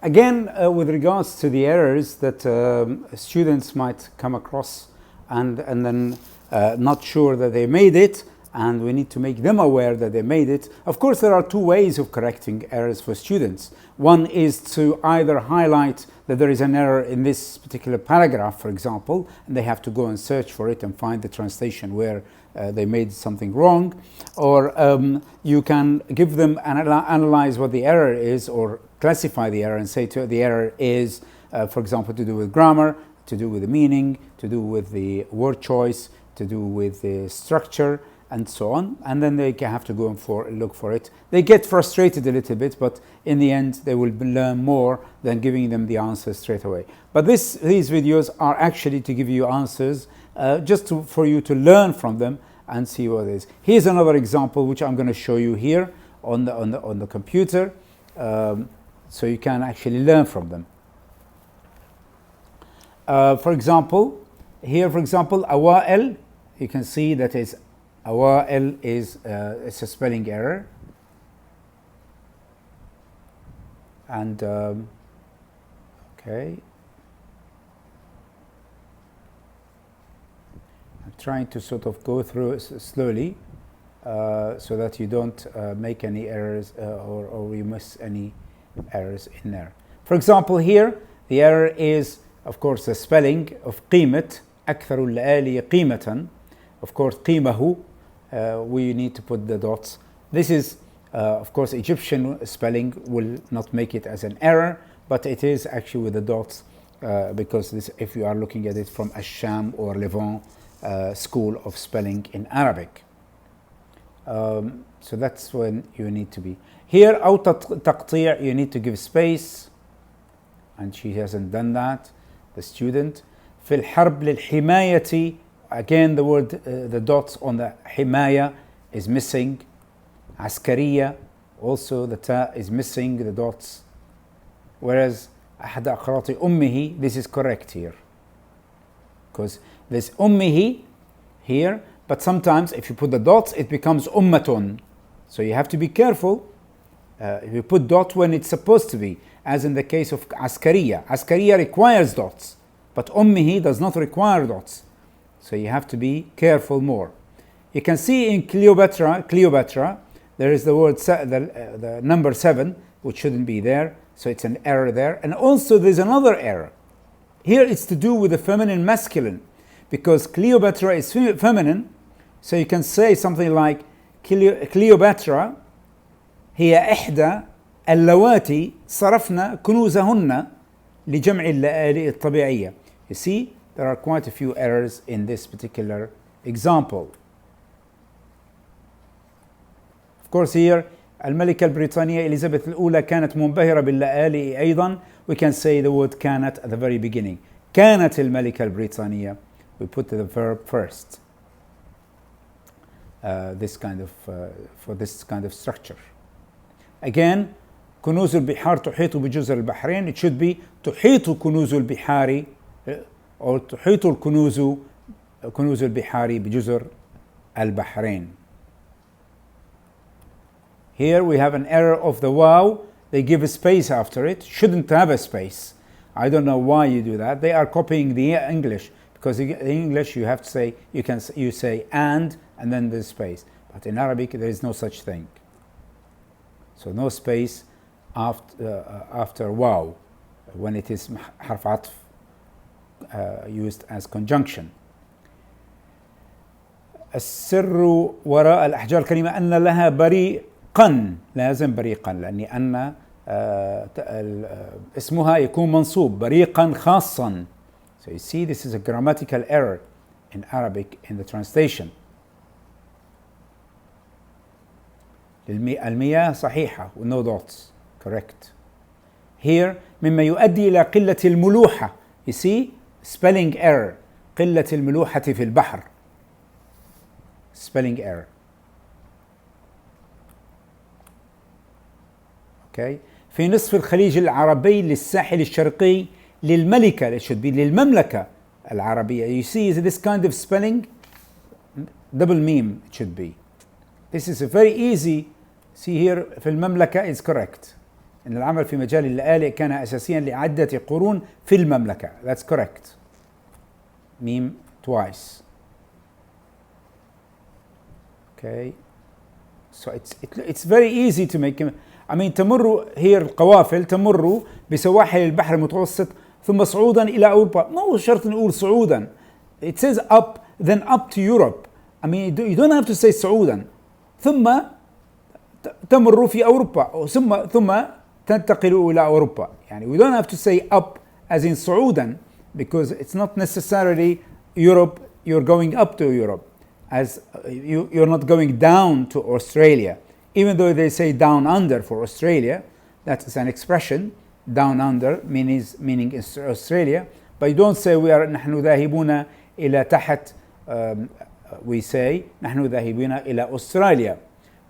Again, with regards to the errors that students might come across and then not sure that they made it, and we need to make them aware that they made it. Of course, there are two ways of correcting errors for students. One is to either highlight that there is an error in this particular paragraph, for example, and they have to go and search for it and find the translation where they made something wrong. Or you can give them analyze what the error is, or classify the error and say the error is, for example, to do with grammar, to do with the meaning, to do with the word choice, to do with the structure, and so on, and then they have to go and look for it. They get frustrated a little bit, but in the end they will learn more than giving them the answers straight away. But these videos are actually to give you answers for you to learn from them and see what it is. Here's another example which I'm going to show you here on the computer, so you can actually learn from them. For example, here, for example, awa'il, you can see that is awa'il is it's a spelling error, and okay, I'm trying to sort of go through slowly so that you don't make any errors or you miss any errors in there. For example, here the error is, of course, the spelling of قيمة. أكثر الليالي قيمة. Of course, قيمه, we need to put the dots. This is, of course, Egyptian spelling will not make it as an error, but it is actually with the dots because this, if you are looking at it from Asham or Levant school of spelling in Arabic. So that's when you need to be. Here, أو تقطيع, you need to give space, and she hasn't done that, the student. في الحرب للحماية, again the word, the dots on the حماية is missing. عسكرية, also the ta is missing, the dots. Whereas أحد أقراط أمه, this is correct here, because there's أمه here, but sometimes if you put the dots it becomes أمة. So you have to be careful. You put dot when it's supposed to be, as in the case of عسكرية. عسكرية requires dots, but أمه does not require dots. So you have to be careful more. You can see in Cleopatra, there is the word, the number 7, which shouldn't be there. So it's an error there. And also there's another error. Here it's to do with the feminine masculine, because Cleopatra is feminine. So you can say something like Cleopatra هي إحدى اللواتي صرفن كنوزهن لجمع اللآلئ الطبيعية. You see, there are quite a few errors in this particular example. Of course, here الملكة البريطانية إليزابيث الأولى كانت منبهرة باللآلئ أيضا. We can say the word كانت at the very beginning. كانت الملكة البريطانية. We put the verb first. This kind of for this kind of structure. Again, كنوز البحار تحيط بجزر البحرين. It should be تحيط كنوز البحار or تحيط كنوز البحار بجزر البحرين. Here we have an error of the wow. They give a space after it. Shouldn't have a space. I don't know why you do that. They are copying the English, because in English you have to say, you say and then there's space. But in Arabic there is no such thing. So no space after wow when it is حرف عطف used as conjunction. السر وراء الأحجار الكريمة أن لها بريقا. لازم بريقا لأن اسمها يكون منصوب بريقا خاصا. So you see, this is a grammatical error in Arabic in the translation. المياه صحيحة with no dots, correct. Here مما يؤدي إلى قلة الملوحة. You see, spelling error. قلة الملوحة في البحر. Spelling error. Okay. في نصف الخليج العربي للساحل الشرقي للملكة. It should be للمملكة العربية. You see, is this kind of spelling? Double meme it should be. This is a very easy. See here, في المملكة is correct. إن العمل في مجال اللآلئ كان أساسيا لعدة قرون في المملكة. That's correct. ميم twice. Okay. So it's very easy to make. I mean تمر هي القوافل تمر بسواحل البحر المتوسط ثم صعودا إلى أوروبا. مو شرط نقول صعودا. It says up then up to Europe. I mean you don't have to say صعودا. ثم تمر في أوروبا ثم تنتقل إلى أوروبا. يعني we don't have to say up as in صعودا because it's not necessarily Europe. You're going up to Europe. As you're not going down to Australia, even though they say down under for Australia, that is an expression, down under meaning Australia, but you don't say we are نحن ذاهبون إلى تحت. We say نحن ذاهبون إلى أستراليا.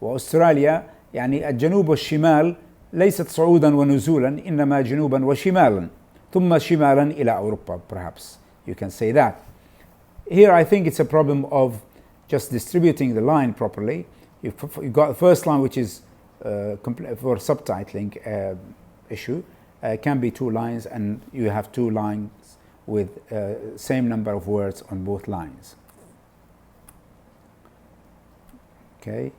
وأستراليا يعني الجنوب والشمال ليست صعودا ونزولا إنما جنوبا وشمالا ثم شمالا إلى أوروبا. Perhaps you can say that. Here I think it's a problem of just distributing the line properly. You've got the first line, which is for subtitling issue, can be 2 lines, and you have 2 lines with same number of words on both lines. Okay.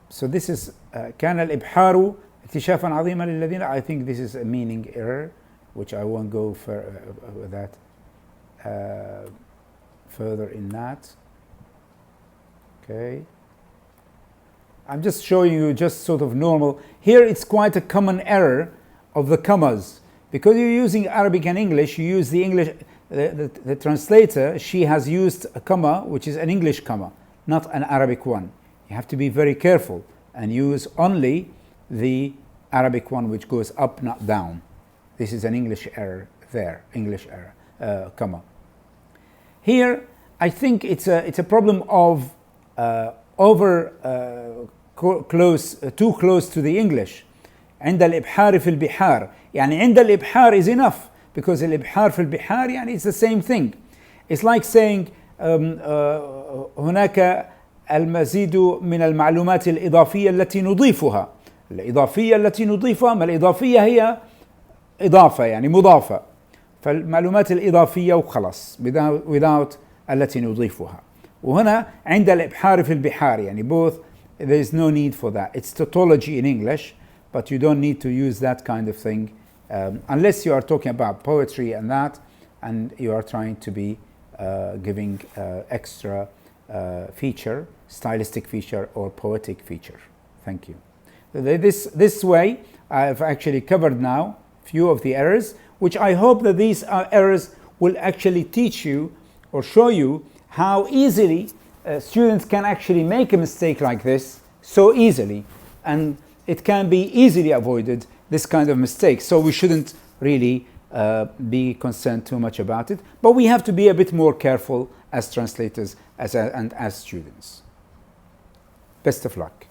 So this is كان الإبحار اكتشافا عظيما للذين. I think this is a meaning error, which I won't go for that. Further in that. Okay. I'm just showing you just sort of normal. Here it's quite a common error of the commas. Because you're using Arabic and English, you use the English, the translator, she has used a comma, which is an English comma, not an Arabic one. You have to be very careful and use only the Arabic one, which goes up, not down. This is an English error there, English error, comma. Here, I think it's a problem of too close to the English. عند الإبحار في البحار. يعني عند الإبحار is enough because الإبحار في البحار يعني it's the same thing. It's like saying هناك المزيد من المعلومات الإضافية التي نضيفها. الإضافية التي نضيفها، ما الإضافية هي إضافة يعني مضافة. فالمعلومات الإضافية وخلاص without التي نضيفها. وهنا عند الإبحار في البحار يعني both, there is no need for that. It's tautology in English, but you don't need to use that kind of thing unless you are talking about poetry and that, and you are trying to be giving extra feature, stylistic feature or poetic feature. Thank you. This way I've actually covered now few of the errors, which I hope that these errors will actually teach you or show you how easily students can actually make a mistake like this so easily, and it can be easily avoided, this kind of mistake. So we shouldn't really be concerned too much about it, but we have to be a bit more careful as translators and as students. Best of luck.